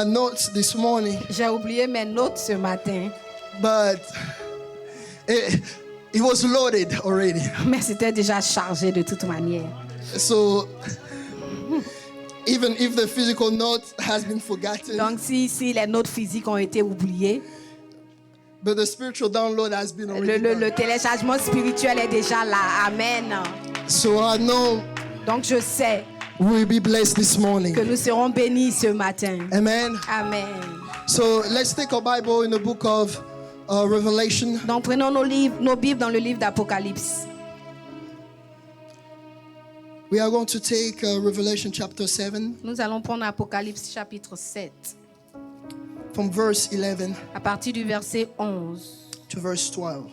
notes this morning, J'ai oublié mes notes ce matin, but it was loaded already. mais c'était déjà chargé de toute manière. So even if the physical note has been forgotten, Donc si les notes physiques ont été oubliées, but the spiritual download has been already done. le téléchargement spirituel est déjà là. Amen. So I know Donc je sais we'll be blessed this morning. que nous serons bénis ce matin. Amen. Amen. So let's take our Bible in the book of Revelation. Donc prenons nos Bibles dans le livre d'Apocalypse. We are going to take Revelation chapter 7 Nous allons prendre Apocalypse chapitre 7 from verse 11 à partir du verset 11 to verse 12.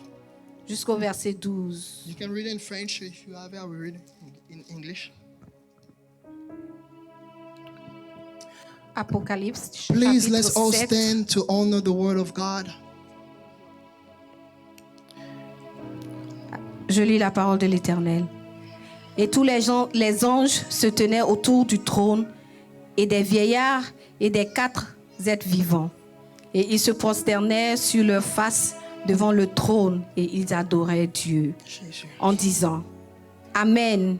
jusqu'au verset 12. You can read it in French if you have it. I will read it in English. Apocalypse Please, chapitre let's all 7. stand to honor the word of God. Je lis la parole de l'Éternel. Et tous les anges se tenaient autour du trône et des vieillards et des 4 êtres vivants. Et ils se prosternaient sur leur face devant le trône et ils adoraient Dieu en disant: Amen.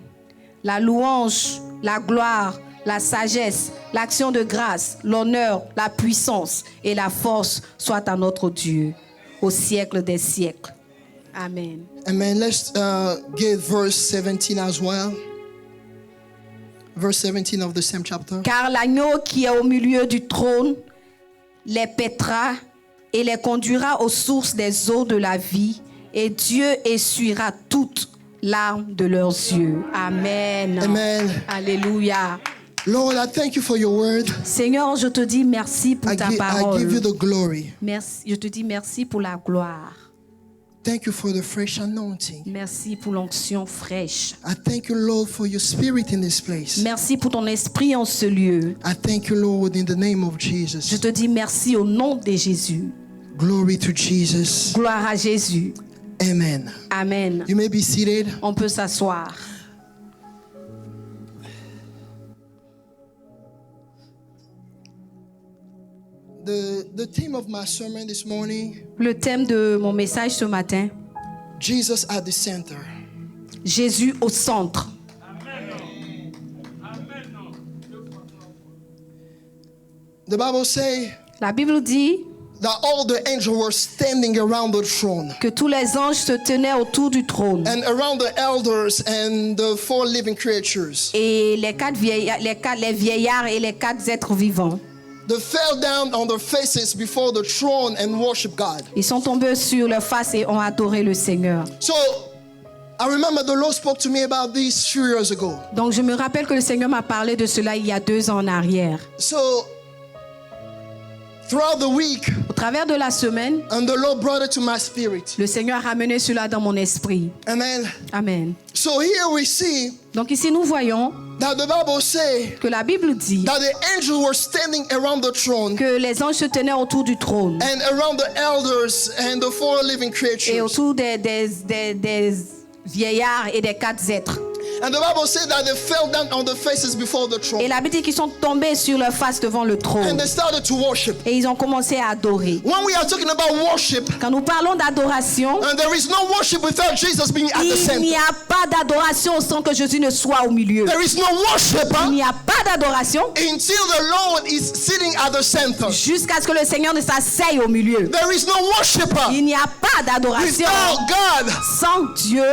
La louange, la gloire, la sagesse, l'action de grâce, l'honneur, la puissance et la force soient à notre Dieu au siècle des siècles. Amen. Amen. Let's get verse 17 as well. Verse 17 of the same chapter. Car l'agneau qui est au milieu du trône les paîtra et les conduira aux sources des eaux de la vie, et Dieu essuiera toutes larmes de leurs yeux. Amen. Amen. Alléluia. Lord, I thank you for your word. Seigneur, je te dis merci pour ta I give parole. you the glory. Merci, je te dis merci pour la gloire. Thank you for the fresh anointing. Merci pour l'onction fraîche. I thank you, Lord, for your spirit in this place. Merci pour ton esprit en ce lieu. I thank you, Lord, in the name of Jesus. Je te dis merci au nom de Jésus. Glory to Jesus. Gloire à Jésus. Amen. Amen. You may be seated. On peut s'asseoir. The theme of my sermon this morning, Le thème de mon message ce matin, Jesus at the center. Jésus au centre. The Bible says La Bible dit that all the angels were standing around the throne que tous les anges se tenaient autour du trône. and around the elders and the 4 living creatures. Et les vieillards et les 4 êtres vivants. They fell down on their faces before the throne and worship God. Ils sont tombés sur leur face et ont adoré le Seigneur. So I remember the Lord spoke to me about this few years ago. Donc je me rappelle que le Seigneur m'a parlé de cela il y a 2 ans en arrière. So throughout the week, Au travers de la semaine, and the Lord brought it to my spirit. le Seigneur a ramené cela dans mon esprit. Amen. Amen. So here we see Donc ici nous voyons that the Bible says que la Bible dit that the angels were standing around the throne que les anges se tenaient autour du trône and around the elders and the 4 living et creatures. autour des vieillards et des 4 êtres. And the Bible says that they fell down on their faces before the Et throne la Bible dit qu'ils sont tombés sur leur face devant le and trône. they started to worship. Et ils ont commencé à adorer. When we are talking about worship, Quand nous parlons d'adoration, and there is no worship without Jesus being at the il n'y center. a pas d'adoration sans que Jésus ne soit au milieu. There is no worship Il n'y a pas d'adoration until the Lord is sitting at the center. jusqu'à ce que le Seigneur ne s'asseye au milieu. There is no worshiper Il n'y a pas d'adoration without God sans Dieu,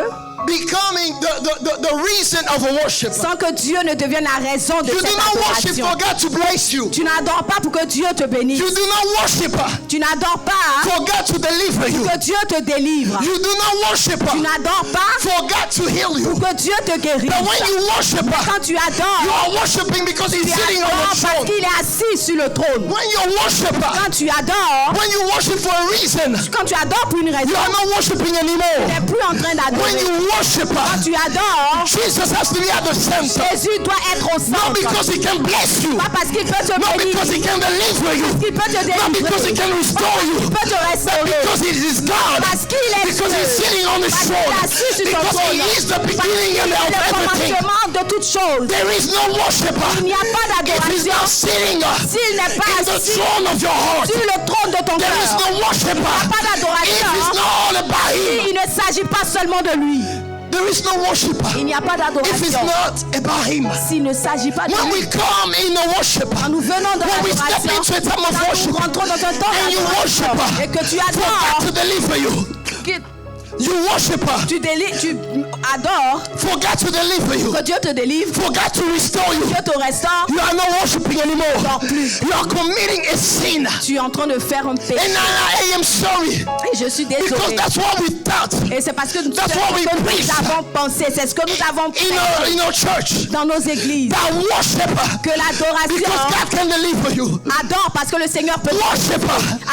becoming the reason of a worshiper. sans que Dieu ne devienne la raison de You cette do not worship adoration. for God to bless you. Tu n'adores pas pour que Dieu te bénisse. You do not worship Tu n'adores pas for God to deliver you. pour que Dieu te délivre. You do not worship Tu n'adores pas for God to heal you. pour que Dieu te guérisse. But when you worship, Quand tu you adores, are worshiping because He's tu sitting on adores the parce throne. qu'il est assis sur le trône. When you worship, Quand tu adores, when you worship for a reason, quand tu adores pour une you raison, are not worshiping tu anymore. n'es plus en train When d'adorer. you worshiper, Quand tu adores, Jesus has to be at the center. Jésus doit être au Not centre. because he can bless you, Pas parce qu'il peut te not because he bénir, can deliver you, qu'il peut te not because he délivrer, can restore il you, peut te but restaurer. because he is God, Parce qu'il est because he's Dieu. sitting on the Parce qu'il est throne, assis sur son because he trône. is the Parce beginning qu'il and est of le everything. commencement de toutes choses. There is no worshiper Il n'y a pas if he's d'adoration not sitting s'il n'est pas in the assis throne of your heart. sur le trône de ton There is cœur. no worshiper pas if d'adoration it's not all about him. Il ne s'agit pas seulement de lui. There is no worshiper Il n'y a pas if it's d'adoration not about him. s'il ne s'agit pas de When lui. we come in a worship, Quand nous venons dans when we step l'adoration, into a time of quand worship, nous rentrons dans un temps and you d'adoration worship, et que tu for adores, God to deliver you, que you worship, tu adores, for God to deliver you, que Dieu te délivre, for God to restore you. Dieu te restaure, You are not worshiping anymore. Non plus. You are committing a sin. tu es en train de faire un péché. And I am sorry Et je suis because désolée. that's what we thought Et c'est parce que nous, That's what we preach. avons pensé, c'est ce que nous avons fait in our church. dans nos églises. That worship Que l'adoration because God can deliver you. adore parce que le Seigneur peut Worship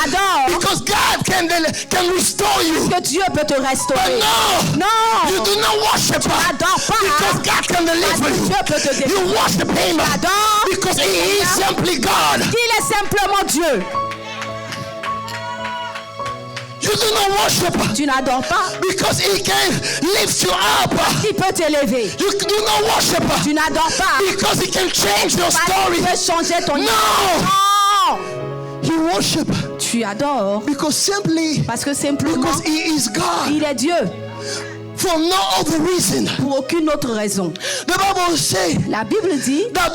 adore because God can restore you. que Dieu peut te But restaurer. no, Non, you do not worship adore pas because God can parce deliver que you. Dieu peut te You délivrer. worship Him Adore because He is simply God. qu'il est simplement Dieu. You do not worship Tu n'adores pas because He can lift you up. qu'il peut t'élever. You do not worship Tu n'adores pas because He can change your parce story. qu'il peut changer ton No, Non, you worship tu adores because simply parce que simplement because He is God. il est Dieu. For no other reason. Pour aucune autre raison. The Bible says La Bible dit that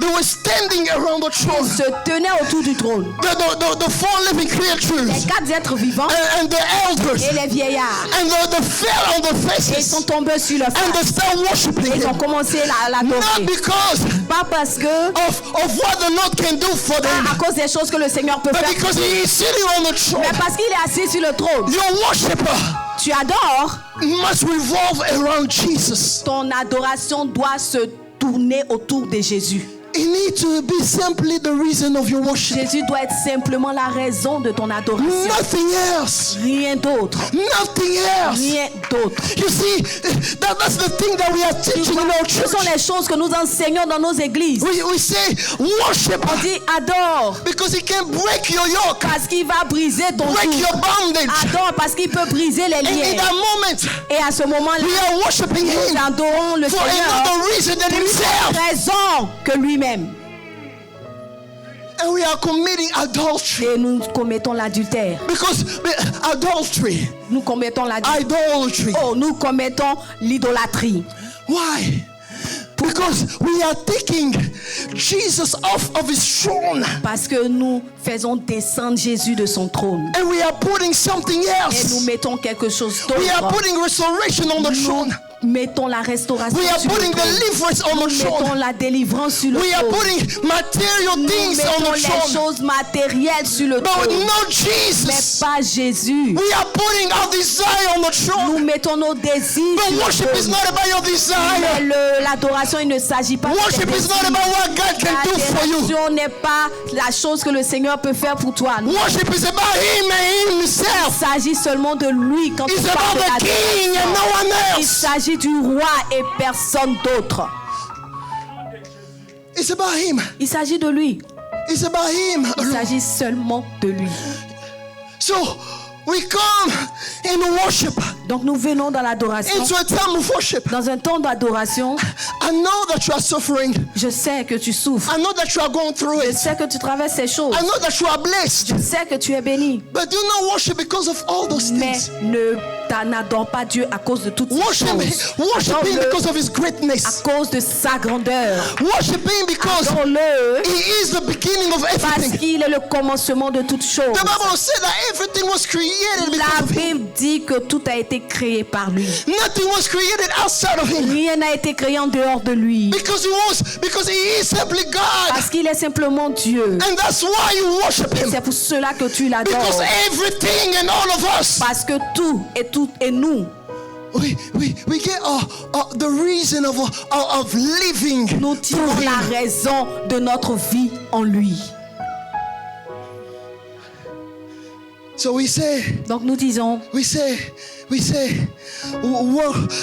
they were standing around the throne. se tenait autour du trône. The four living Les creatures 4 êtres vivants and the elders et les vieillards. and the fell on the Et ils sont faces tombés sur leur and they face. start worshiping Ils ont Him. commencé à Not l'adorer. because Pas parce que of what the Lord can do for them, à cause des choses que le Seigneur peut but faire, because He is sitting on the throne. mais parce qu'il est assis sur le trône. Your worshiper Tu adores, must revolve around Jesus. ton adoration doit se tourner autour de Jésus. It needs to be simply the reason of your worship. Jésus doit être simplement la raison de ton adoration. Nothing else. Rien d'autre. Nothing else. Rien d'autre. You see, that's the thing that we are teaching in our Ce sont church. les choses que nous enseignons dans nos églises. We say worship On dit adore because He can break your yoke, parce qu'il va briser ton break joug. your bondage. Adore parce qu'il peut briser les And in liens. that moment, Et à ce moment-là, we are worshiping nous Him adorons le for Seigneur another reason than pour une Himself. autre raison que lui-même. And we are committing adultery Et nous commettons l'adultère. because adultery, Nous commettons l'adultère. idolatry. Oh, nous commettons l'idolâtrie. Why? Because we are taking Jesus off of His throne Parce que nous faisons descendre Jésus de son trône. and we are putting something Et nous else. mettons quelque chose We are d'autre. putting restoration on the throne. Nous mettons la restauration We are sur le putting trône. deliverance on the Nous mettons throne. la délivrance sur le We are trône. putting material Nous things on mettons the les throne. choses matérielles sur le But trône. not Mais Jesus. pas Jésus. We are putting our desire on the Nous throne. mettons nos désirs But sur le worship is trône. not about your desire. Mais l'adoration, il ne s'agit pas de tes Worship is not désirs. about what God can do for you. L'adoration n'est pas la chose que le Seigneur peut faire pour toi. Non. Worship is about Him and Il Himself. s'agit seulement de lui quand It's il parle about de the King and no l'adoration. one Il else. s'agit du roi et personne d'autre. It's about Him. Il s'agit de lui. It's about Him Il alone. s'agit seulement de lui. So we come in worship, Donc nous venons dans l'adoration. into a time of worship. Dans un temps d'adoration, I know that you are suffering. je sais que tu souffres. I know that you are going through Je it. sais que tu traverses ces choses. I know that you are blessed. Je sais que tu es béni. But do not worship because of all those Mais things. n'adore pas Dieu à cause de toutes ces Worship Him choses. because of His À greatness. cause de sa grandeur. Worship Him because Adore-le He is the beginning of parce everything. qu'il est le commencement de toutes choses. The Bible said that everything was created because La of Him. Bible dit que tout a été créé par lui. Nothing was created outside of Him. Rien n'a été créé en dehors de lui. Because He is simply God. Parce qu'il est simplement Dieu. And that's why you worship Him. C'est pour cela que tu l'adores. Because everything and all of us, Parce que tout et nous, we get the reason of living. nous through tirons Him. la raison de notre vie en lui. So we say, Donc nous disons,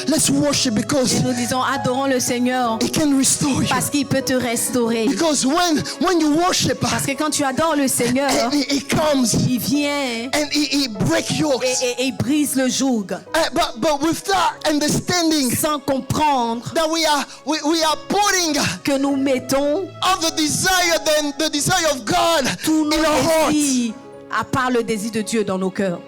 let's worship because et nous disons, adorons le Seigneur He can restore you. parce qu'il peut te restaurer. Because when you worship, Parce que quand tu adores le Seigneur, and he comes il vient and he break yokes. et il brise le joug But without understanding sans comprendre that we are putting que nous mettons all the desire than the desire of God tous nos in our hearts. désirs à part le désir de Dieu dans nos cœurs.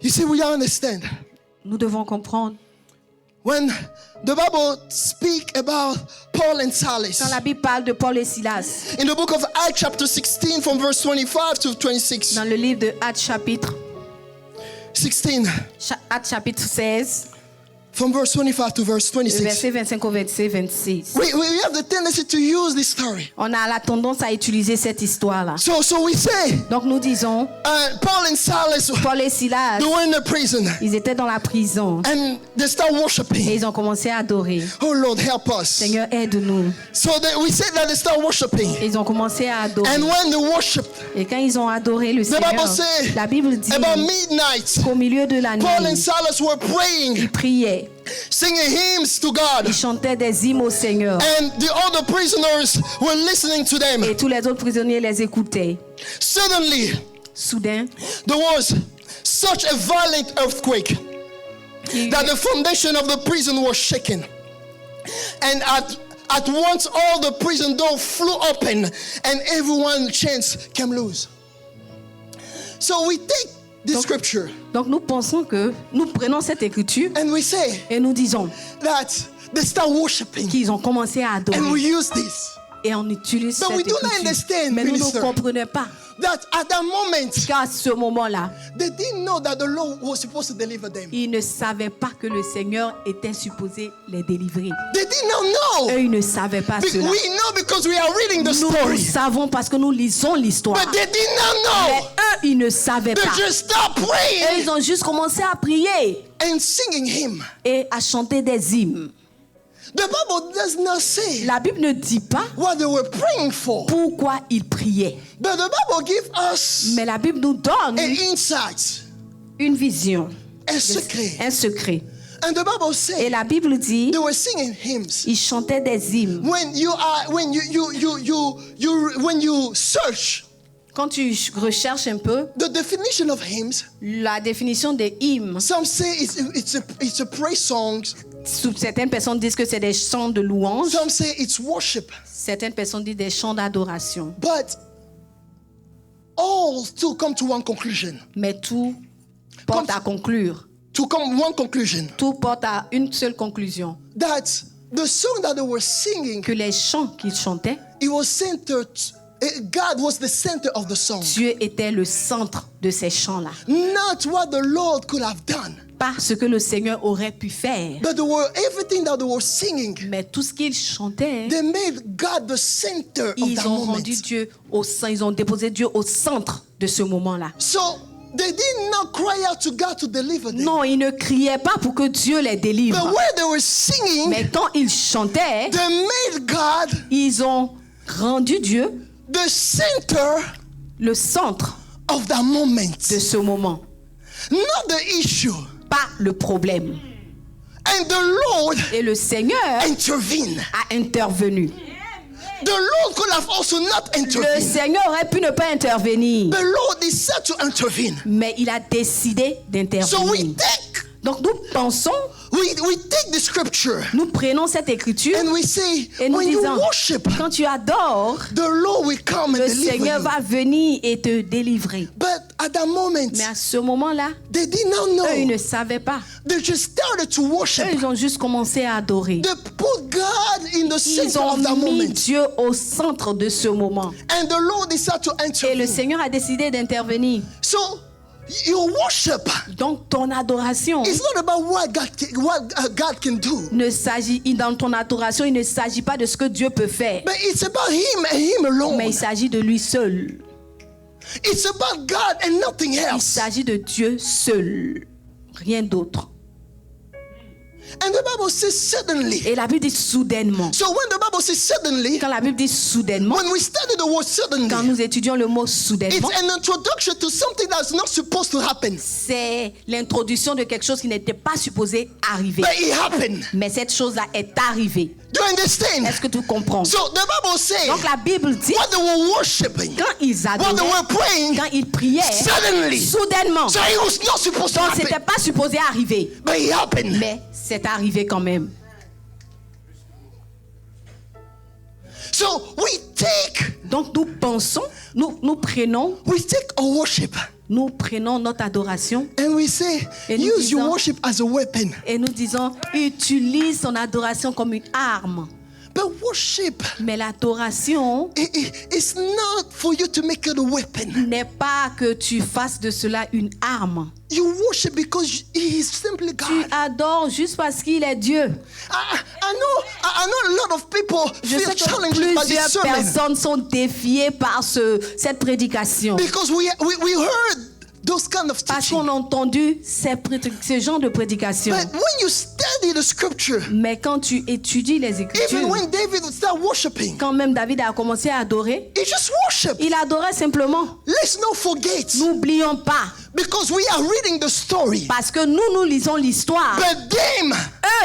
You see, we understand. Nous devons comprendre. When the Bible speak about Paul and Silas, Quand la Bible parle de Paul et Silas, in the book of Acts chapter 16 from verse 25 to 26. dans le livre de Actes chapitre 16 16, from verse 25 to verse 26. verset 25 au verset 26. We have the tendency to use this story. On a la tendance à utiliser cette histoire-là. So we say, Donc nous disons, Paul and Silas, Paul et Silas, they were in the prison ils étaient dans la prison and they start et worshiping. ils ont commencé à adorer. Oh Lord, help us. Seigneur, aide-nous. So we say that they start worshiping. Ils ont commencé à adorer. And when they worship, Et quand ils ont adoré le the Bible Seigneur, says la Bible dit about midnight, qu'au milieu de la Paul and nuit, Silas were praying, ils priaient, singing hymns to God. ils chantaient des hymnes au Seigneur. And the other prisoners were listening to them. Et tous les autres prisonniers les écoutaient. Suddenly, Soudain, there was such a violent earthquake that the foundation of the prison was shaken. And at once all the prison doors flew open and everyone's chains came loose. So we take this scripture donc nous pensons que nous prenons cette écriture and we say et nous disons that they start worshiping qu'ils ont commencé à and adorer. we use this. Et on utilise But cette we do not écriture. understand, Mais nous minister. ne comprenons pas That at that moment qu'à ce moment-là, they didn't know that the Lord was supposed to deliver them. ils ne savaient pas que le Seigneur était supposé les délivrer. They did not know. Eux, ils ne savaient pas We cela. know because we are reading the Nous story. savons parce que nous lisons l'histoire. But they did not Mais know. eux, ils ne savaient They pas. just start Eux, praying ils ont juste commencé à prier and singing hymn. et à chanter des hymnes. The Bible does not say La Bible ne dit pas what they were praying for. pourquoi ils priaient. But the Bible gives us Mais la Bible nous donne an insight, une vision, a secret. un secret. And the Bible Et says la Bible dit, they were singing hymns. ils chantaient des hymnes. When you search Quand tu recherches un peu the definition of hymns, la définition des hymnes, some say it's a praise song. certaines personnes disent que c'est des chants de louange, Some say it's worship. certaines personnes disent des chants d'adoration. But all to come to one conclusion. Mais tout porte à conclure. To come one conclusion. Tout porte à une seule conclusion. That the song that they were singing, Que les chants qu'ils chantaient, it was centered. God was the center of the song. Dieu était le centre de ces chants-là. Not what the Lord could have done. Pas ce que le Seigneur aurait pu faire. But everything that they were singing, Mais tout ce qu'ils chantaient, they made God the center of ils that ont moment. rendu Dieu au sein, ils ont déposé Dieu au centre de ce moment-là. So they did not cry out to God to deliver them. Non, ils ne criaient pas pour que Dieu les délivre. But when they were singing, Mais quand ils chantaient, they made God ils ont rendu Dieu the center le centre of that moment. de ce moment, Not the issue. pas le problème. And the Lord Et le Seigneur intervened. a intervenu. The Lord could have also not Le intervened. Seigneur aurait pu ne pas intervenir, The Lord decided to intervene. mais il a décidé So we d'intervenir. take Donc nous pensons, we take the scripture nous prenons cette écriture and we say, et nous when you disons, worship, quand tu adores, the Lord will come and le deliver Seigneur you. va venir et te délivrer. But at that moment, Mais à ce moment-là, they did not eux, ils know. ne savaient pas. They just started to Eux, worship. ils ont juste commencé à adorer. They put God in the Ils center ont of that mis moment. Dieu au centre de ce moment. And the Lord decided to Et le intervene. Seigneur a décidé d'intervenir. So your worship Donc ton adoration is not about what God can do. ne s'agit, dans ton adoration, il ne s'agit pas de ce que Dieu peut faire, But it's about Him and Him alone. mais il s'agit de lui seul. It's about God and nothing Il else. s'agit de Dieu seul, rien d'autre. And the Bible says suddenly. Et la Bible dit soudainement. So when the Bible says suddenly, Quand la Bible dit soudainement, when we study the word suddenly, quand nous étudions le mot it's soudainement, an introduction to something that's not supposed to happen. c'est l'introduction de quelque chose qui n'était pas supposé arriver. But it happened. Mais cette chose-là est arrivée. Do you understand? Est-ce que tu comprends? So the Bible says, Donc la Bible dit, what they were worshiping, quand ils what they adoraient, were praying, quand ils priaient, suddenly. soudainement. So it was not supposed to Donc c'était happen. pas supposé arriver. But it happened. Mais c'est arrivé quand même. So we take Donc nous pensons, nous prenons our worship notre adoration and we say, Et nous use your disons- worship as a weapon. et nous disons, utilise ton adoration comme une arme. But worship Mais l'adoration it's not for you to make it a weapon. n'est pas que tu fasses de cela une arme. You worship because He is simply Tu God. adores juste parce qu'il est Dieu. I know a lot of people Je feel sais que challenged by this plusieurs sermon personnes sont défiées par cette prédication. because we heard those kind of Parce teaching. qu'on a entendu ce genre de prédication. But when you study the scripture, Mais quand tu étudies les even Écritures, when David would start worshiping, quand même David a commencé à adorer, he just worshiped. il adorait simplement. Let's not forget, N'oublions pas, because we are reading the story. parce que nous lisons l'histoire. But them,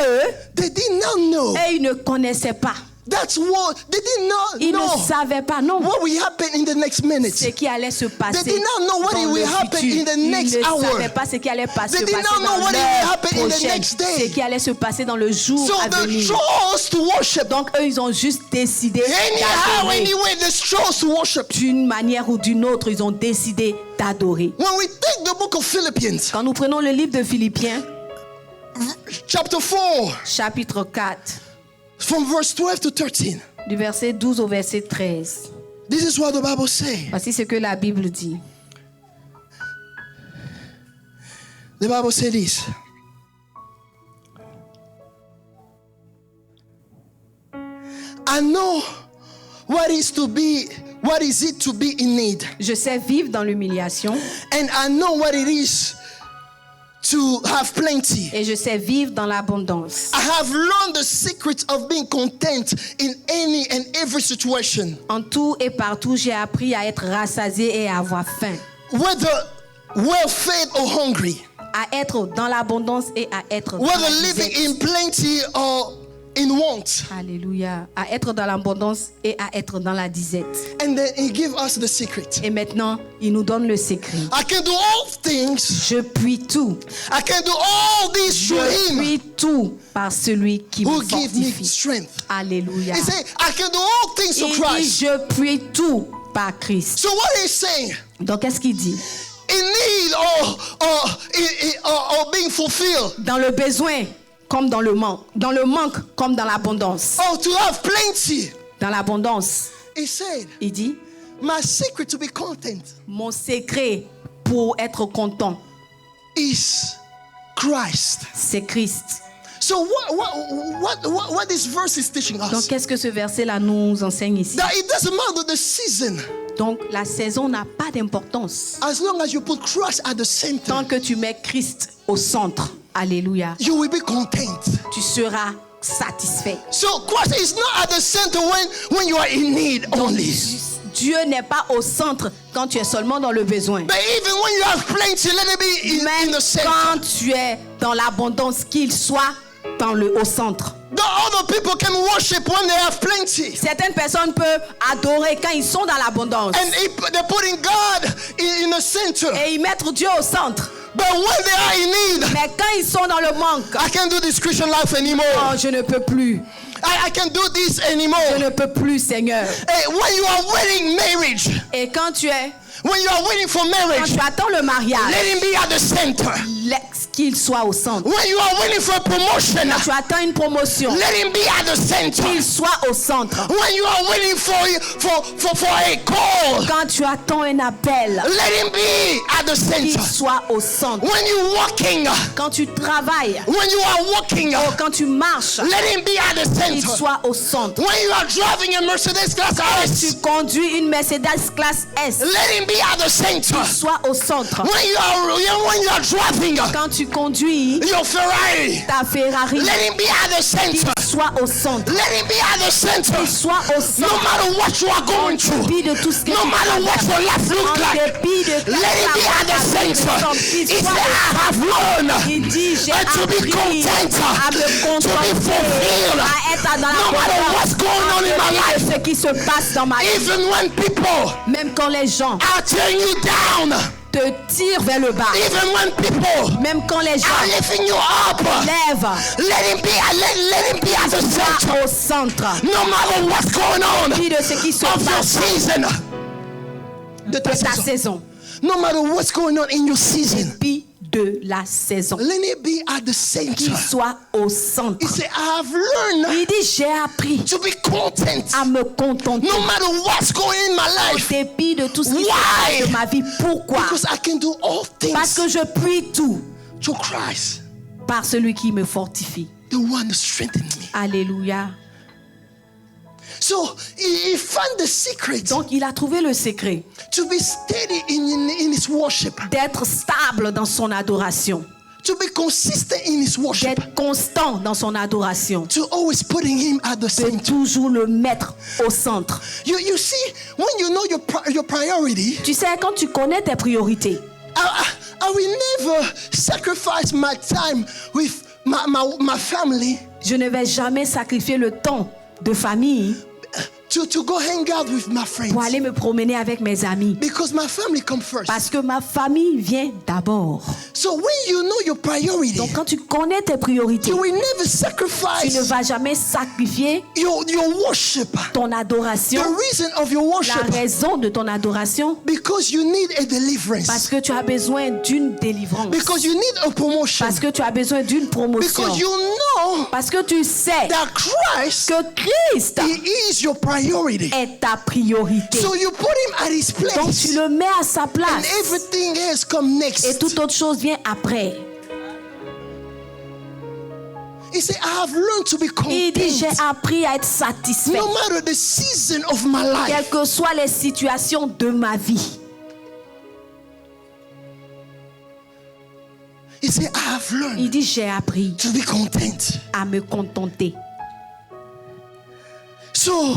Eux, they did not know. ils ne connaissaient pas. That's what they did not Ils know. ne savaient pas, non, What will happen in the next minute? ce qui allait se passer They did not know what dans will le happen futur. in the Ils next ne hour. savaient pas ce qui allait They did not know dans what will l'heure happen in the prochaine, next day. ce qui allait se passer dans le jour So à they venir. chose to worship. Donc eux, ils ont juste décidé Anyhow, d'adorer. anyway, they chose to worship. D'une manière ou d'une autre, ils ont décidé d'adorer. When we take the book of Philippians, Quand nous prenons le livre de Philippiens, chapter 4, chapitre 4, from verse 12 to 13, du verset 12 au verset 13, this is what the Bible says. voici ce que la Bible dit. The Bible says this. I know what is it to be in need, Je sais vivre dans l'humiliation and I know what it is to have plenty. et je sais vivre dans l'abondance. I have learned the secret of being content in any and every situation, En tout et partout, j'ai appris à être rassasié et à avoir faim, whether well fed or hungry, à être dans l'abondance et à être dans whether la living disette. in plenty or in want. Alléluia. À être dans l'abondance et à être dans la disette. And then He gives us the secret. Et maintenant, il nous donne le secret. I can do all things. Je puis tout. I can do all this through Je Him puis tout par celui qui who me gives me fortifie. strength. Alléluia. He said, I can do all things Il through dit, Christ. je puis tout par Christ. So what He's saying, Donc, qu'est-ce qu'il dit? in need or being fulfilled, Dans le besoin comme dans le manque. Dans le manque comme dans l'abondance. or to have plenty, Dans l'abondance, He said, il dit, my secret to be content mon secret pour être content, is Christ. c'est Christ. So what this verse is teaching Donc, us? qu'est-ce que ce verset-là nous enseigne ici? That it doesn't matter the season, Donc, la saison n'a pas d'importance. as long as you put Christ at the center, Tant que tu mets Christ au centre, alléluia, you will be content. tu seras satisfait. So Christ is not at the center when you are in need Donc, only. Dieu n'est pas au centre quand tu es seulement dans le besoin. But even when you have plenty, let it be in Même the center. quand tu es dans l'abondance, qu'il soit au centre. The other people can worship when they have plenty. Certaines personnes peuvent adorer quand ils sont dans l'abondance. And they're putting God in the center. Et ils mettent Dieu au centre. But when they are in need, Mais quand ils sont dans le manque, I can't do this Christian life anymore. oh, je ne peux plus. I can't do this Je anymore. ne peux plus, Seigneur. Hey, when you are waiting marriage, Et quand tu waiting for marriage, attends le mariage, let him be at the center. laisse qu'il soit au centre. When you are waiting for a promotion, Quand tu attends une promotion, let him be at the center. qu'il soit au centre. When you are waiting for a call, Quand tu attends un appel, let him be at the qu'il center. soit au centre. When you're walking, Quand tu travailles, when you are walking, quand tu marches, let him be at the qu'il center. soit au centre. When you are driving a Mercedes class Tu S, conduis une Mercedes classe S, let him be at the center. qu'il soit au centre. When you are driving Quand tu conduis your Ferrari, ta Ferrari, let him be at the qu'il center. soit au centre. Let him be at the center. Qu'il soit au No centre. matter what you are going En through, dépit de tout ce que no tu matter what your life en looks like, dépit de ta let him be at the center. qu'il He soit said, I have learned Il dit, j'ai to be appris content, à me to be contenter, fulfilled, à être dans la no matter what's going on in my bonheur, life. ce qui se passe dans ma vie. Even when people Même quand les gens are tearing you down, te tirent vers le bas, even when people même quand les gens are lifting you up, lèvent, let him be at the center. sois au centre. No matter what's going on Puis de ce qui se of your passe season, de ta saison. no matter what's going on in your season, Puis de la saison. let it be at the center. Qu'il soit au centre. He said, I have learned Il dit, j'ai appris to be content à me contenter. no matter what's going in my En life, dépit de tout ce qui se Why? passe de ma vie. Pourquoi? because I can do all Parce things que je puis tout to Christ, par celui qui me fortifie. the one that strengthens me. Alléluia. So he found the secret Donc il a trouvé le secret to be steady in his worship, d'être stable dans son adoration, to be consistent in his worship, d'être constant dans son adoration, to always putting him at the de center. toujours le mettre au centre. You see, when you know your priority, Tu sais, quand tu connais tes priorités, I will never sacrifice my time with my family je ne vais jamais sacrifier le temps de famille to go hang out with my friends, pour aller me promener avec mes amis. because my family come first. Parce que ma famille vient d'abord. So when you know your priority, Donc quand tu connais tes priorités, you will never tu ne sacrifice vas jamais sacrifier your worship. ton The adoration, reason of your la worship, raison de ton adoration, because you need a deliverance, parce que tu as besoin d'une délivrance, because you need a promotion, parce que tu as besoin d'une promotion, because you know parce que tu sais that Christ, que Christ He is your priority. est ta priorité. So you put Him at His Donc place, tu le mets à sa and place everything else come next. et toute autre chose vient après. He said, I have learned to be Il dit, j'ai content appris à être satisfait, no matter the season of my life. quelles que soient les situations de ma vie. He said, I have learned Il dit, j'ai appris to be content. à me contenter. So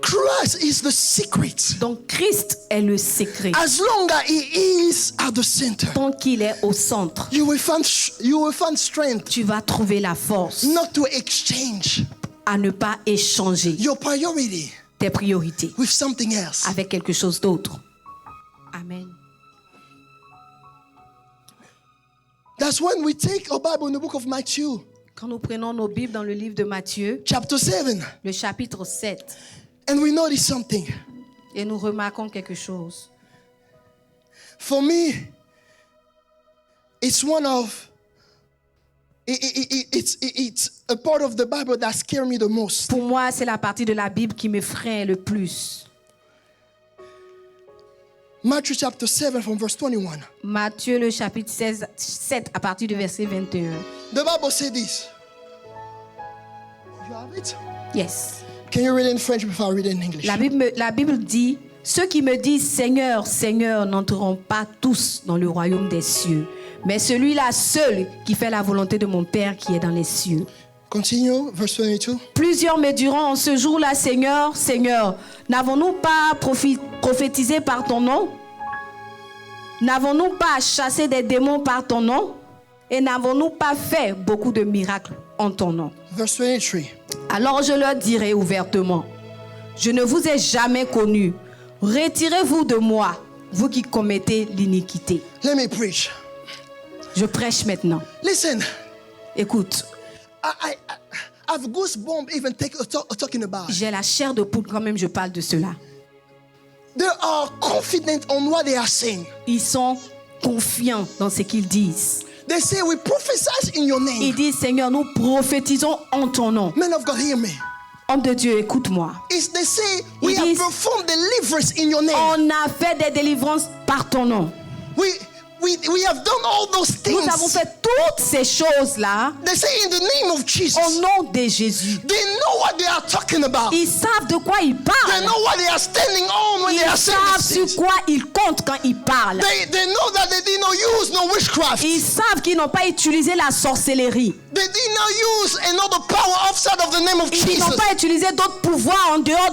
Christ is the secret. Donc Christ est le secret. As long as He is at the center, Tant qu'il est au centre, you will find strength tu vas trouver la force not to exchange à ne pas échanger your priority tes priorités with something else. avec quelque chose d'autre. Amen. That's when we take our Bible in the book of Matthew, Quand nous prenons nos Bibles dans le livre de Matthieu, chapter 7, le chapitre 7, and we notice something. et nous remarquons quelque chose. For me, it's one of it's a part of the Bible that scares me the most. Pour moi, c'est la partie de la Bible qui m'effraie le plus. Matthew chapter 7 from verse 21. Matthieu, le chapitre 7, à partir du verset 21. The Bible says this. You have it? Yes. Can you read it in French before I read it in English? La Bible dit, ceux qui me disent Seigneur, Seigneur n'entreront pas tous dans le royaume des cieux, mais celui-là seul qui fait la volonté de mon Père qui est dans les cieux. Continue, verse 22. Plusieurs me diront en ce jour-là, Seigneur, Seigneur, n'avons-nous pas prophétisé par ton nom? N'avons-nous pas chassé des démons par ton nom? Et n'avons-nous pas fait beaucoup de miracles en ton nom? Verse 23. Alors je leur dirai ouvertement, je ne vous ai jamais connu. Retirez-vous de moi, vous qui commettez l'iniquité. Let me preach. Je prêche maintenant. Listen, Écoute, I've goosebumps even talking about it. j'ai la chair de poule quand même je parle de cela. They are confident on what they are saying. Ils sont confiants dans ce qu'ils disent. They say, we prophesy in your name. Ils disent, Seigneur, nous prophétisons en ton nom. Men of God, hear me. Homme de Dieu, écoute-moi. They say, Ils we have disent, performed deliverance in your name. On a fait des délivrances par ton nom. We we have done all those things. Nous avons fait toutes ces choses-là They say in the name of Jesus. au nom de Jésus. They know what they are talking about. Ils savent de quoi ils They parlent. know what they are standing on when they are Ils saying savent these sur things. quoi ils comptent quand ils parlent. They know that they did not use no witchcraft. Ils savent qu'ils n'ont pas utilisé la sorcellerie. They did not use another power outside of the name of Ils n'ont Jesus. pas utilisé d'autres pouvoirs en dehors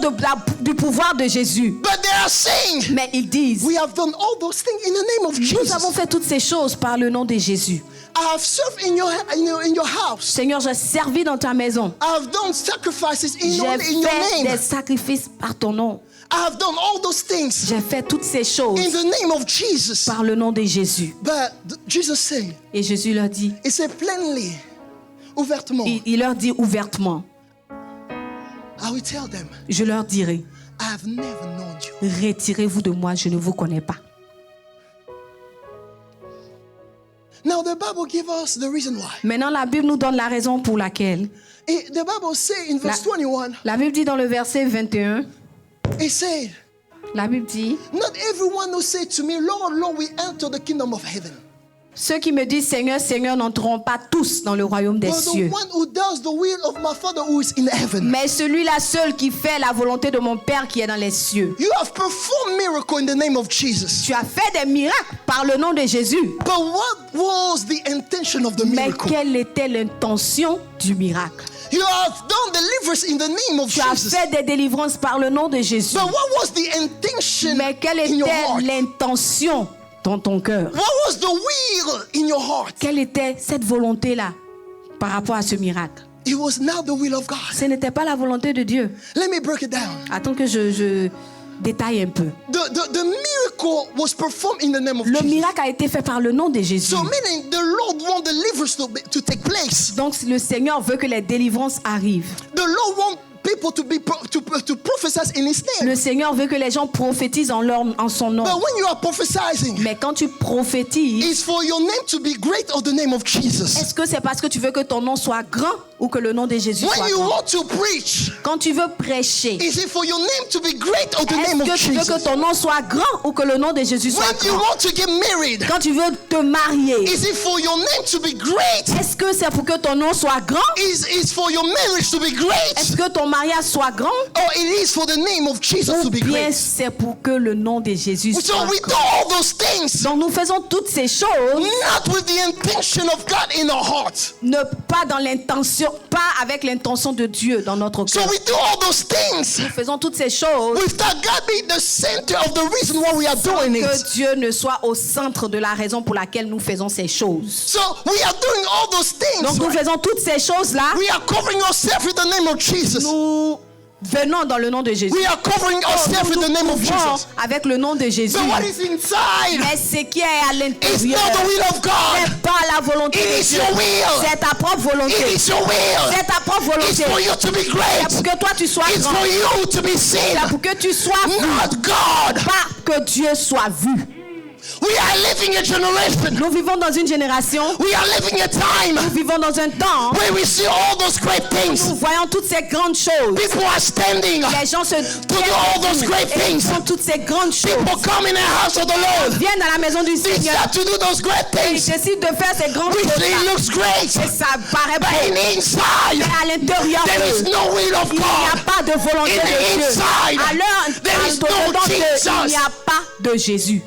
du pouvoir de Jésus. But they are saying, Mais ils disent, we have done all those things in the name of nous Jesus. avons fait toutes ces choses par le nom de Jésus. I have served in your house. Seigneur, j'ai servi dans ta maison. I have done sacrifices in your J'ai fait name. des sacrifices par ton nom. I have done all those things J'ai fait toutes ces choses in the name of Jesus. par le nom de Jésus. But Jesus said, Et Jésus leur dit, he said plainly, ouvertement, il leur dit ouvertement, I will tell them, je leur dirai, I have never known you. retirez-vous de moi, je ne vous connais pas. Now the Bible gives us the reason why. Maintenant, la Bible nous donne la raison pour laquelle. The Bible says in verse 21, La Bible dit dans le verset 21, it said, la Bible dit, not everyone who said to me, Lord, Lord, we enter the kingdom of heaven. ceux qui me disent Seigneur, Seigneur n'entreront pas tous dans le royaume des But the cieux. one who does the will of my Father who is in heaven. Mais celui-là seul qui fait la volonté de mon Père qui est dans les cieux. You have performed miracle in the name of Jesus. Tu as fait des miracles par le nom de Jésus. But what was the intention of the Mais miracle? quelle était l'intention du miracle? You have done deliverance in the name of Tu as Jesus. fait des délivrances par le nom de Jésus. But what was the intention Mais quelle in your était heart? l'intention dans ton cœur? What was the will in your heart? Quelle était cette volonté-là par rapport à ce miracle? It was not the will of God. Ce n'était pas la volonté de Dieu. Let me break it down. Attends que je détaille un peu. The miracle was performed in the name of Le Jesus. miracle a été fait par le nom de Jésus. So meaning the Lord wants deliverance to take place. Donc le Seigneur veut que les délivrances arrivent. The Lord wants people to prophesy in His name. Le Seigneur veut que les gens prophétisent en son nom. But when you are prophesying, Mais quand tu prophétises, it's for your name to be great or the name of Jesus. est-ce que c'est parce que tu veux que ton nom soit grand ou que le nom de Jésus When soit you grand? want to preach, Quand tu veux prêcher, is it for your name to be great or the name est-ce of que tu veux Jesus? que ton nom soit grand ou que le nom de Jésus soit When you grand? want to get married, Quand tu veux te marier, is it for your name to be great? est-ce que c'est pour que ton nom soit grand? Is for your marriage to be great? Est-ce que ton mariage soit grand? Or it is for the name of Jesus Ou to be bien great? c'est pour que le nom de Jésus So soit we do grand? all those things, Donc nous faisons toutes ces choses, not with the intention of God in our heart. ne pas dans l'intention, pas avec l'intention de Dieu dans notre So cœur. we do all those things Nous faisons toutes ces choses without God being the center of the reason why we are doing it. que Dieu ne soit au centre de la raison pour laquelle nous faisons ces choses. So we are doing all those Donc things. nous faisons toutes ces choses-là. We are covering ourselves with the name of Jesus. Nous venons dans le nom de Jésus. We are covering ourselves with the name of Couvrons Jesus. avec le nom de Jésus. But what is inside Mais ce qui est à is l'intérieur not the will of n'est God. pas la volonté It de is Dieu. your will. C'est ta propre volonté. It is your will. C'est ta propre It's volonté. for you to be C'est pour great. que toi tu sois It's grand. for you to be seen, C'est pour que tu sois vu. not God. Pas que Dieu soit vu. We are living a generation. Nous vivons dans une génération. We are living a time Nous vivons dans un temps. where we see all those great Nous things. voyons toutes ces grandes choses. People are standing Les gens se to do all those great et ils things. font toutes ces grandes choses. People come in the house of the Lord. Viennent dans la maison du They Seigneur. start to do those great Ils things. décident de faire ces grandes We choses. say it looks great, Et ça paraît but in beau. the inside, Mais à l'intérieur there is d'eux, no will of il n'y a God. pas de volonté In the de Dieu. inside, À l'heure there is no dedans d'eux, Jesus. il n'y a pas de Jésus.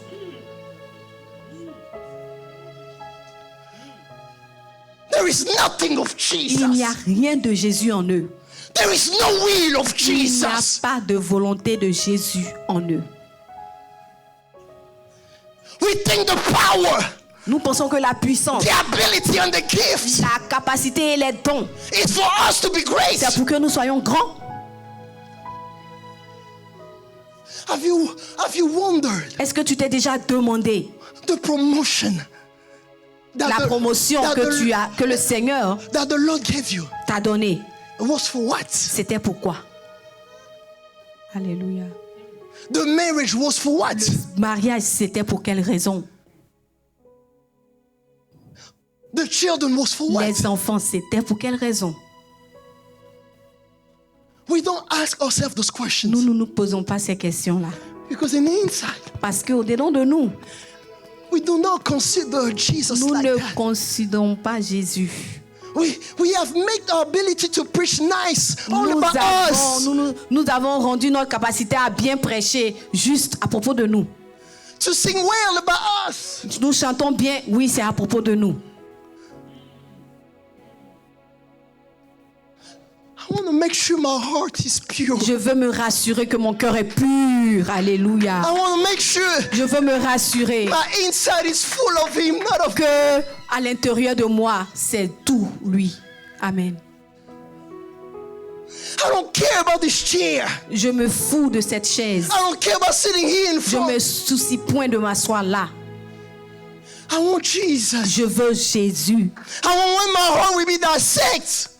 There is nothing of Il n'y a Jesus. rien de Jésus en eux. There is no will of Il n'y a Jesus. pas de volonté de Jésus en eux. We think the power, Nous pensons que la puissance, the ability, and the gifts la capacité et les dons, is for us to be great. c'est pour que nous soyons grands. Have you wondered Est-ce que tu t'es déjà demandé the promotion that la the- promotion that que le Seigneur that the Lord gave you t'a donnée? was for what? C'était pourquoi? Alléluia. The marriage was for what? Mariage, c'était pour quelle raison? The children was for what? Les enfants, c'était pour quelle raison? We don't ask ourselves those questions Nous ne nous posons pas ces questions-là. because in the inside, Parce qu'au-dedans de nous, we do not consider Jesus Nous like ne that. considérons pas Jésus. We have made our ability to preach nice all Nous about avons, us. nous avons rendu notre capacité à bien prêcher juste à propos de nous. To sing well about us. Nous chantons bien, oui, c'est à propos de nous. I want to make sure my heart is pure. Je veux me rassurer que mon cœur est pur. Alléluia. I want to make sure Je veux me rassurer my inside is full of Him, not of que à l'intérieur de moi, c'est tout lui. Amen. I don't care about this chair. Je me fous de cette chaise. I don't care about sitting here in Je front. me soucie point de m'asseoir là. I want Jesus. Je veux Jésus. I want when my heart will be dissect.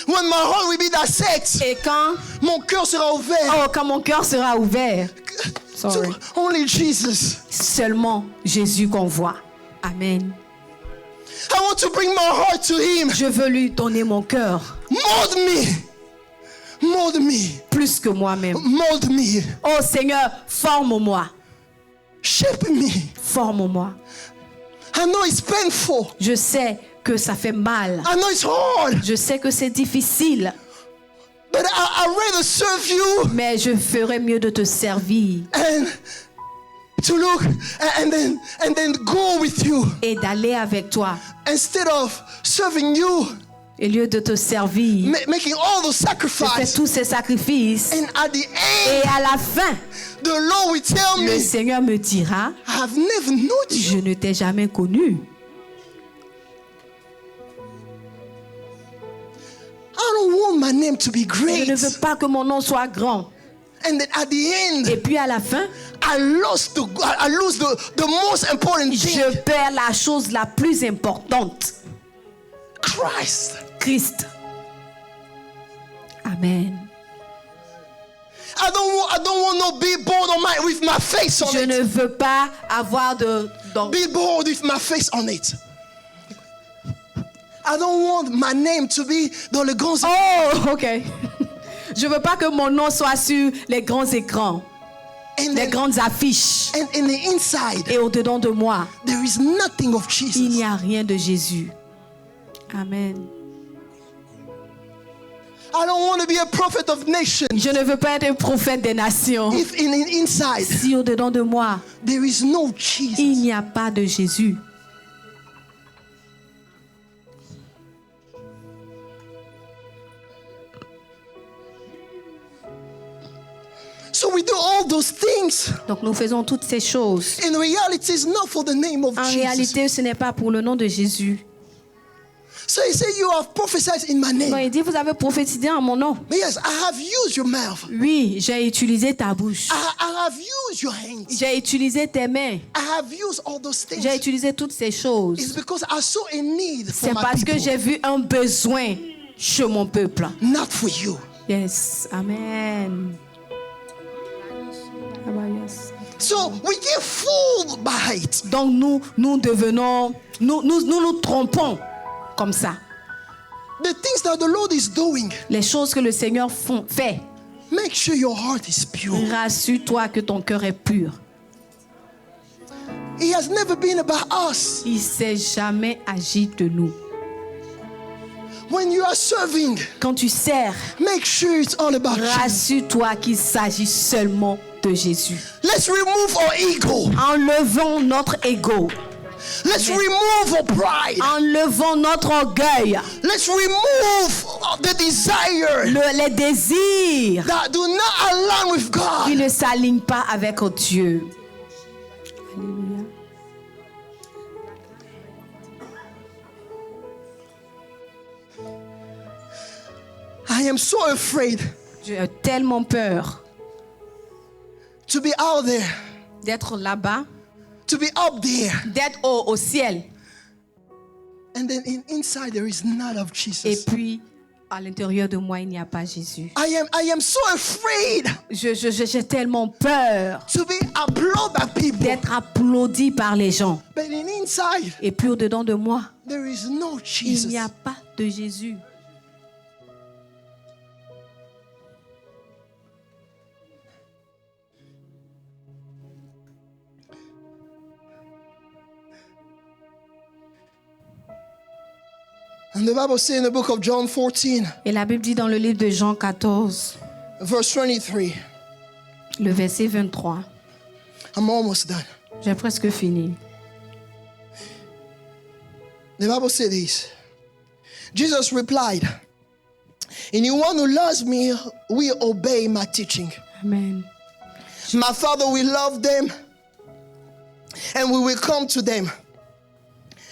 When my heart will be dissect, Et quand, mon cœur sera ouvert. quand mon cœur sera ouvert, sorry, To only Jesus. seulement Jésus qu'on voit. Amen. I want to bring my heart to Him. Je veux lui donner mon cœur Mold me. Mold me. plus que moi-même. Mold me. Oh Seigneur, forme-moi. Shape me. Forme-moi. I know it's painful. Je sais que ça fait mal. I know it's hard. Je sais que c'est difficile. But I rather serve you Mais je ferais mieux de te servir and to look and then go with you et d'aller avec toi. instead of serving you, Au lieu de te servir, making all those je fais sacrifices. tous ces sacrifices. And at the Et end, à la fin, the Lord will tell le me, Seigneur me dira, I've never known you. je ne t'ai jamais connu. I don't want my name to be Je great. ne veux pas que mon nom soit grand. And then at the Et end, puis à la fin, I lose the most important thing. je perds la chose la plus importante. Christ. Christ. Amen. I don't want no billboard with my face on Je ne it. veux pas avoir de... Billboard with my face on it. I don't want my name to be dans le grand. Oh, ok. Je veux pas que mon nom soit sur les grands écrans, And les then, grandes affiches. and in the inside, Et au-dedans de moi, there is nothing of il Jesus. n'y a rien de Jésus. Amen. I don't want to be a prophet of nations Je ne veux pas être un prophète des nations. if in the inside Si au-dedans de moi, there is no il Jesus. n'y a pas de Jésus. So we do all those things. Donc nous faisons toutes ces choses. In reality, it's not for the name of En Jesus. réalité, ce n'est pas pour le nom de Jésus. So he said, you have prophesied in my Donc name. il dit, vous avez prophétisé en mon nom. But yes, I have used your mouth. Oui, j'ai utilisé ta bouche. I have used your hands. J'ai utilisé tes mains. I have used all those things. J'ai utilisé toutes ces choses. It's because I saw a need for C'est my parce que people, j'ai vu un besoin chez mon peuple. not for you. Yes. Amen. Ah bah, yes. So we get fooled by it. Donc nous devenons, nous trompons comme ça. The things that the Lord is doing, Les choses que le Seigneur fait, make sure your heart is pure. rassure-toi que ton cœur est pur. It has never been about us. Il ne s'est jamais agi de nous. When you are serving, Quand tu sers, make sure it's all about Jesus. rassure-toi qu'il s'agit seulement de Jésus. Let's remove our ego. Enlevons notre ego. Let's remove our pride. Enlevons notre orgueil. Let's remove the desire Les désirs that do not align with qui God. ne s'alignent pas avec Dieu. Alléluia. I am so afraid J'ai tellement peur to be out there, d'être là-bas, to be up there, d'être au ciel. and then inside there is none of Et Jesus. puis, à l'intérieur de moi, il n'y a pas Jésus. I am so afraid J'ai tellement peur to be applauded by people, d'être applaudi par les gens. but inside Et puis, au-dedans de moi, there is no il Jesus. n'y a pas de Jésus. And the Bible says in the book of John 14, Et la Bible dit dans le livre de Jean 14, verse 23, le verset 23. I'm almost done. J'ai presque fini. The Bible says this. Jesus replied, anyone who loves me will obey my teaching. Amen. My Father will love them, and we will come to them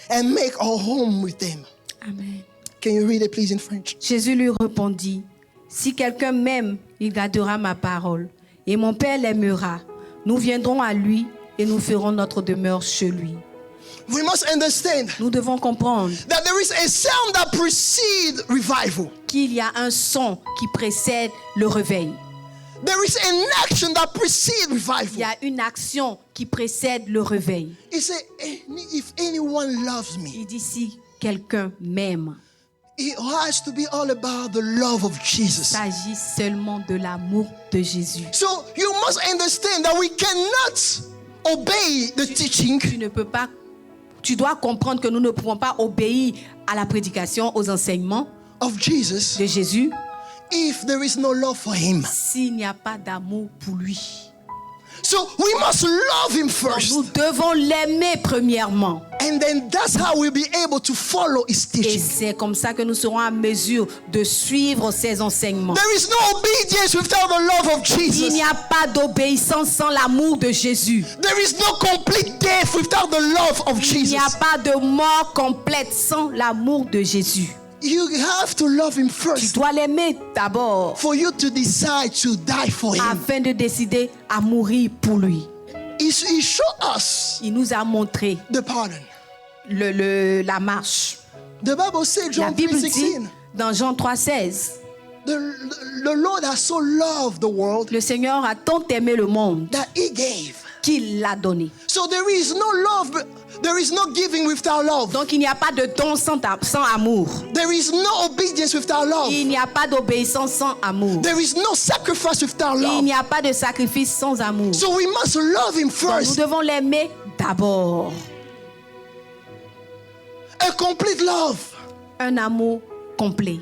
and make our home with them. Amen. Can you read it, please, in French? Jésus lui répondit, si quelqu'un m'aime, il gardera ma parole, et mon Père l'aimera. Nous viendrons à lui et nous ferons notre demeure chez lui. We must understand Nous devons comprendre that there is a sound that precedes revival. qu'il y a un son qui précède le réveil. There is an action that precedes Il y revival. a une action qui précède le réveil. He said, if anyone loves me, Il dit si quelqu'un m'aime, it has to be all about the love of il Jesus. s'agit seulement de l'amour de Jésus. So you must understand that we cannot obey the teaching Tu dois comprendre que nous ne pouvons pas obéir à la prédication, aux enseignements of Jesus de Jésus if there is no love for him. s'il n'y a pas d'amour pour lui. So we must love him Donc, first. nous devons l'aimer premièrement. And then that's how we'll be able to follow his Et teaching. c'est comme ça que nous serons en mesure de suivre ses enseignements. There is no obedience without the love of Il Jesus. n'y a pas d'obéissance sans l'amour de Jésus. There is no complete death without the love of Il n'y a Jesus. pas de mort complète sans l'amour de Jésus. You have to love him Tu first dois l'aimer d'abord for you to decide to die for him. afin de décider à mourir pour lui. He showed us Il nous a montré the pardon. la marche. The Bible says, La John Bible dit 3:16, dans Jean 3,16, the Lord has so loved the world le Seigneur a tant aimé le monde that he gave. qu'il l'a donné. So there is no love, there is no giving without love. Donc il n'y a pas de don sans amour. There is no obedience without love. Il n'y a pas d'obéissance sans amour. There is no sacrifice without Il love. n'y a pas de sacrifice sans amour. So we must love him Donc, nous first. devons l'aimer d'abord. A complete love. Un amour complet.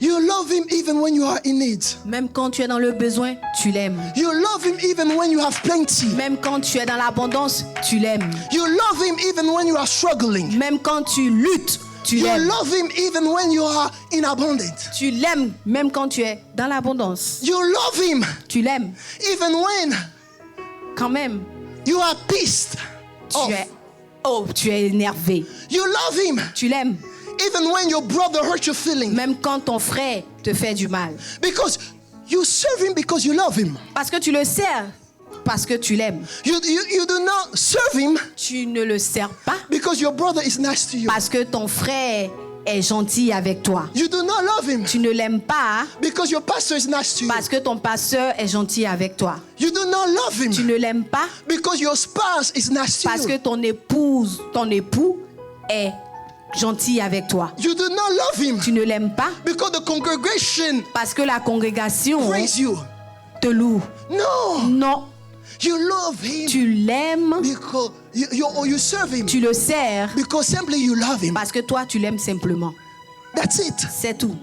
You love him even when you are in need. Même quand tu es dans le besoin, tu l'aimes. You love him even when you have plenty. Même quand tu es dans l'abondance, tu l'aimes. You love him even when you are struggling. Même quand tu luttes, tu You l'aimes. love him even when you are in abundance. Tu l'aimes même quand tu es dans l'abondance. You love him Tu l'aimes even when quand même. you are pissed off. Tu es énervé. You love him Tu l'aimes even when your brother hurt your feelings. même quand ton frère te fait du mal. Because you serve him because you love him. Parce que tu le sers, parce que tu l'aimes. You do not serve him Tu ne le sers pas because your brother is nice to you. parce que ton frère est gentil avec toi. You do not love him Tu ne l'aimes pas because your pastor is nice to you. parce que ton pasteur est gentil avec toi. You do not love Tu him ne l'aimes pas because your spouse is nice to parce que you. ton époux est gentil avec toi. You do not love him Tu ne l'aimes pas because the congregation parce que la congrégation praise you. te loue. No, Non, you love him tu l'aimes, because you serve him tu le sers because simply you love him. parce que toi tu l'aimes simplement. That's it. C'est tout.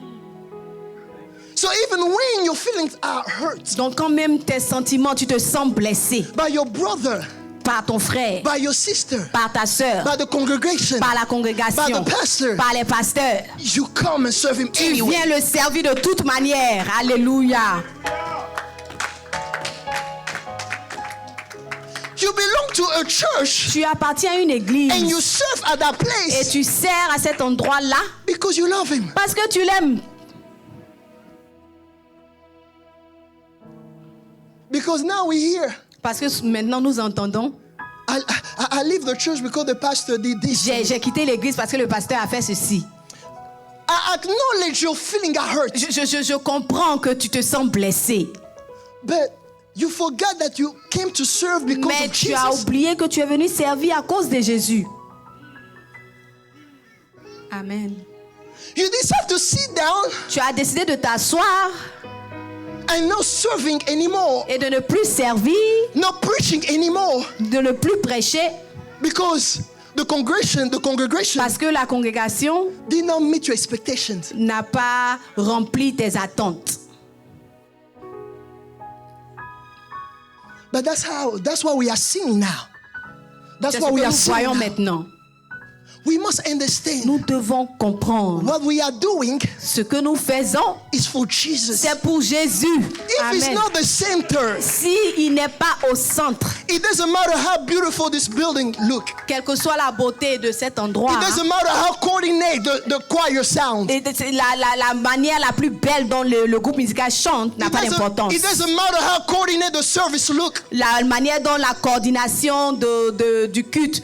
So even when your feelings are hurt Donc quand même tes sentiments, tu te sens blessé by your brother, par ton frère, by your sister, par ta sœur, by the congregation, par la by congrégation, the pastor, par les pasteurs, you come and serve him tu anyway. viens le servir de toute manière. Alléluia. You belong to a church Tu appartiens à une église and you serve at that et place tu sers à cet endroit-là because you love him. parce que tu l'aimes. Because now we hear, Parce que maintenant nous entendons, I leave the church because the pastor did this. j'ai quitté l'église parce que le pasteur a fait ceci. I acknowledge your feeling are hurt, Je comprends que tu te sens blessé, but you forgot that you came to serve because mais of tu as Jesus. oublié que tu es venu servir à cause de Jésus. Amen. You decide to sit down Tu as décidé de t'asseoir and not serving anymore, et de ne plus servir, not preaching anymore, de ne plus prêcher, because the congregation Parce que la congrégation did not meet your expectations. n'a pas rempli tes attentes. But that's what we are seeing now. That's C'est ce what que we are nous voyons seeing now. maintenant. We must understand Nous devons comprendre what we are doing ce que nous faisons, is for Jesus. c'est pour Jésus. If it's Amen. not the center, Si il n'est pas au centre, it doesn't matter how beautiful this building look. quelle que soit la beauté de cet endroit, It doesn't matter how coordinate the choir sound. et la manière la plus belle dont le groupe musical chante n'a pas d'importance. It doesn't matter how coordinate the service look. La manière dont la coordination du culte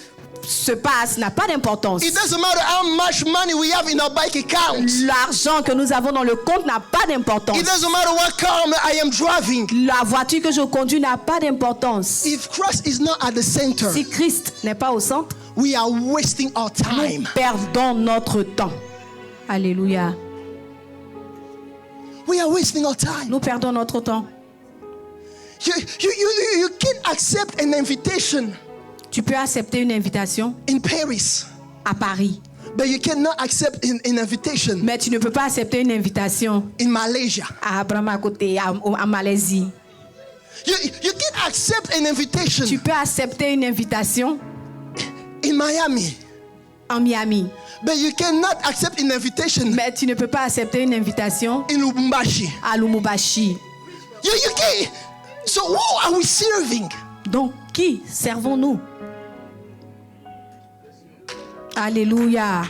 se passe n'a pas d'importance. It doesn't matter how much money we have in our bank account. L'argent que nous avons dans le compte n'a pas d'importance. It doesn't matter what car I am driving. La voiture que je conduis n'a pas d'importance. If Christ is not at the center, Si Christ n'est pas au centre, we are wasting our nous time. perdons notre temps. Alléluia. We are wasting our time. Nous perdons notre temps. You can't accept an invitation Tu peux accepter une invitation in Paris, à Paris, but you cannot accept an invitation mais tu ne peux pas accepter une invitation in Malaysia. à Brahmakoté, à Malaisie. You can't accept an invitation Tu peux accepter une invitation in Miami, en Miami, but you cannot accept an invitation mais tu ne peux pas accepter une invitation in Lubumbashi. à Lumumbashi. You can't. So who are we serving? Donc, qui servons-nous? Alléluia.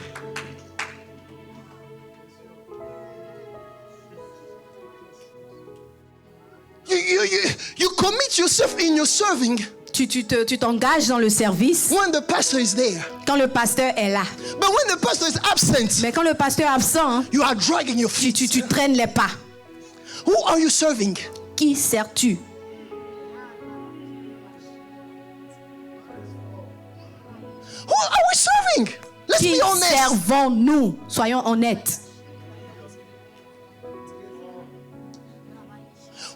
You commit yourself in your serving Tu t'engages dans le service when the pastor is there. quand le pasteur est là. But when the pastor is absent, Mais quand le pasteur est absent, hein, you are dragging your feet. tu traînes les pas. Who are you serving? Qui sers-tu? Who are we serving? Let's Qui be honest. servons-nous? Soyons honnêtes.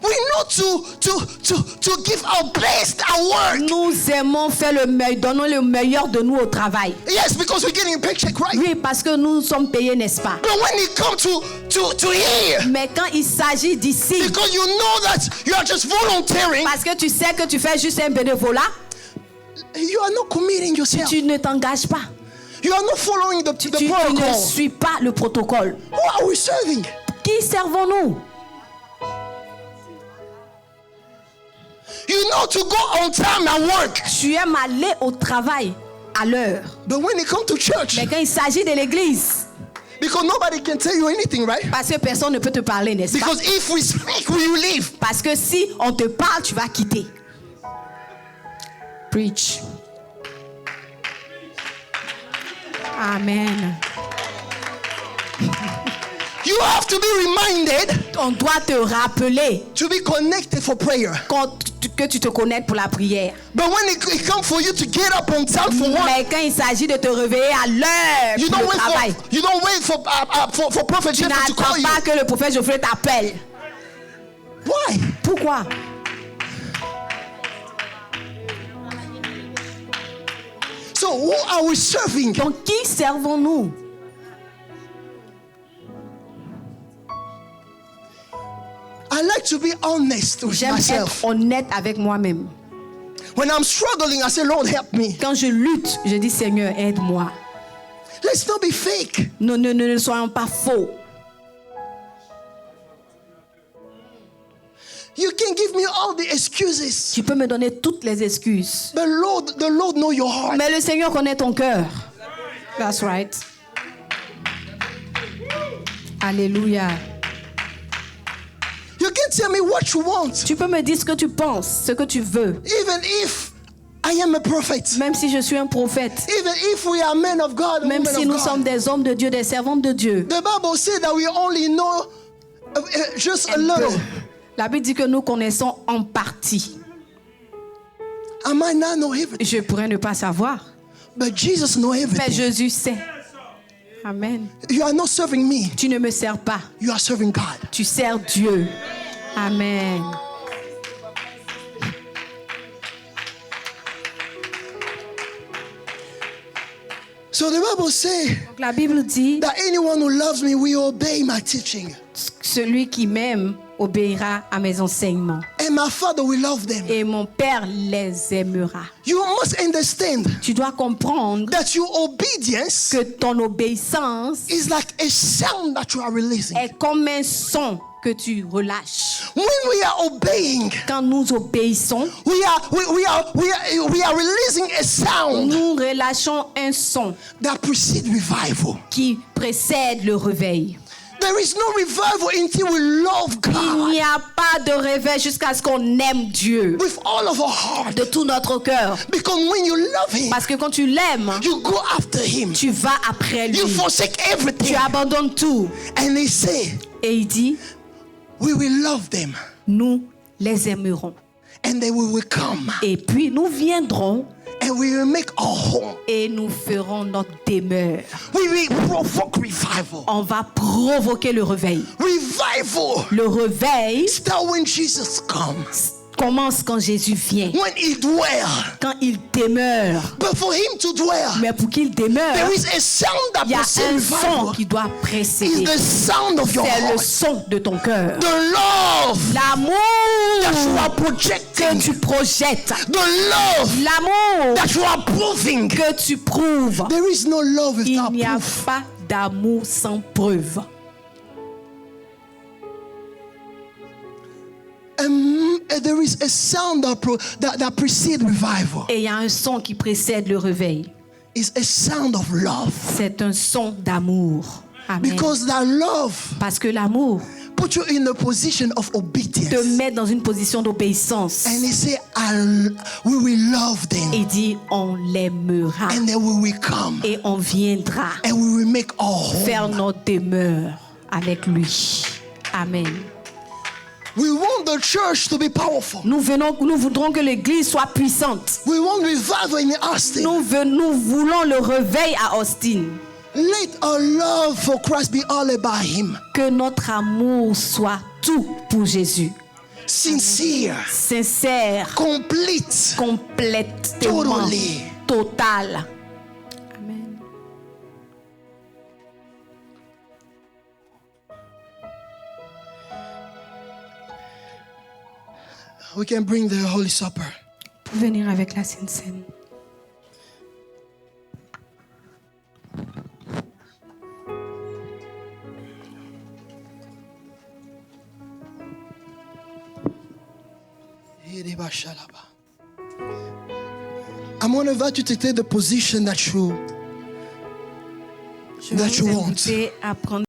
We know to give our best at work. Nous aimons faire le meilleur, donnons le meilleur de nous au travail. Yes, because we're getting a paycheck, right? Oui, parce que nous sommes payés, n'est-ce pas? But when it comes to here, Mais quand il s'agit d'ici, because you know that you are just volunteering, parce que tu sais que tu fais juste un bénévolat, you are not committing yourself. tu ne t'engages pas. You are not following the Tu protocol. ne suis pas le protocole. Who are we serving? Qui servons-nous? You know to go on time at work. Tu aimes aller au travail à l'heure. But when it comes to church, Mais quand il s'agit de l'église, because nobody can tell you anything, right? parce que personne ne peut te parler, n'est-ce pas? Because if we speak, will you leave? Parce que si on te parle, tu vas quitter. Preach. Amen. You have to be reminded On doit te rappeler to be connected for prayer. que tu te connectes pour la prière. But when it comes for you to get up on time for work, Mais quand il s'agit de te réveiller à l'heure you pour don't le travail, wait for Prophet tu Jeffrey to call n'attends you. pas que le prophète Geoffrey t'appelle. Why? Pourquoi? So who are we serving? Donc qui servons-nous? I like to be honest with J'aime myself. être honnête avec moi-même. When I'm struggling, I say, Lord, help me. Quand je lutte, je dis Seigneur, aide-moi. Let's not be fake. Ne soyons pas faux. You can give me all the excuses, Tu peux me donner toutes les excuses. but the Lord know your heart. Mais le Seigneur connaît ton cœur. That's right. Alléluia. You can tell me what you want, Tu peux me dire ce que tu penses, ce que tu veux. even if I am a prophet, Même si je suis un prophète. even if we are men of God, and Même women si of nous God. sommes des hommes de Dieu, des servantes de Dieu. The Bible says that we only know just a Un peu. little. La Bible dit que nous connaissons en partie. I might not know everything, Je pourrais ne pas savoir. but Jesus knows Mais everything. Jésus sait. Amen. You are not serving me, Tu ne me sers pas. you are serving God. Tu sers Dieu. Amen. So the Bible says Donc la Bible dit, that anyone who loves me will obey my teaching. celui qui m'aime obéira à mes enseignements. And my Father will love them. Et mon Père les aimera. You must understand Tu dois comprendre that your obedience que ton obéissance is like a sound that you are releasing. est comme un son que tu relâches. When we are obeying, Quand nous obéissons, we are releasing a sound nous relâchons un son that precedes revival. qui précède le réveil. There is no revival until we love Il God n'y a pas de réveil jusqu'à ce qu'on aime Dieu with all of our heart. de tout notre cœur. Because when you love Him, Parce que quand tu l'aimes, you go after Him. tu vas après lui. You forsake everything. Tu abandonnes tout. And He say, Et il dit, we will love them. nous les aimerons. And then we will come. Et puis nous viendrons And we will make our home. et nous ferons notre demeure. We will provoke revival. On va provoquer le réveil. Revival Le réveil start when Jesus comes. commence quand Jésus vient, When He dwells. quand il demeure. But for Him to dwell, Mais pour qu'il demeure, there is a sound that il y a precedes un son revival. qui doit It's précéder. the sound of your C'est le heart. son de ton cœur. The love that you L'amour are que projecting. tu projettes. The love L'amour that you are proving. que tu prouves. There is no love Il without n'y a proof. pas d'amour sans preuve. There is a sound that precedes revival. Et il y a un son qui précède le réveil. It's a sound of love. C'est un son d'amour. Amen. Because that love Parce que l'amour put you in a position of obedience. te met dans une position d'obéissance. And He say, we will love them. Il dit, on l'aimera. And then we will come. Et on viendra And we will make our faire home. notre demeure avec lui. Amen. We want the church to be powerful. Nous voudrons que l'église soit puissante. We want revival in Austin. Nous voulons le réveil à Austin. Let our love for Christ be all about Him. Que notre amour soit tout pour Jésus. Sincere, Sincère, complete, complètement, totally. total. Amen. We can bring the Holy Supper. Pour venir avec la Sainte Seine. I'm going to invite you to take the position that you Je vais That you vous want. inviter à prendre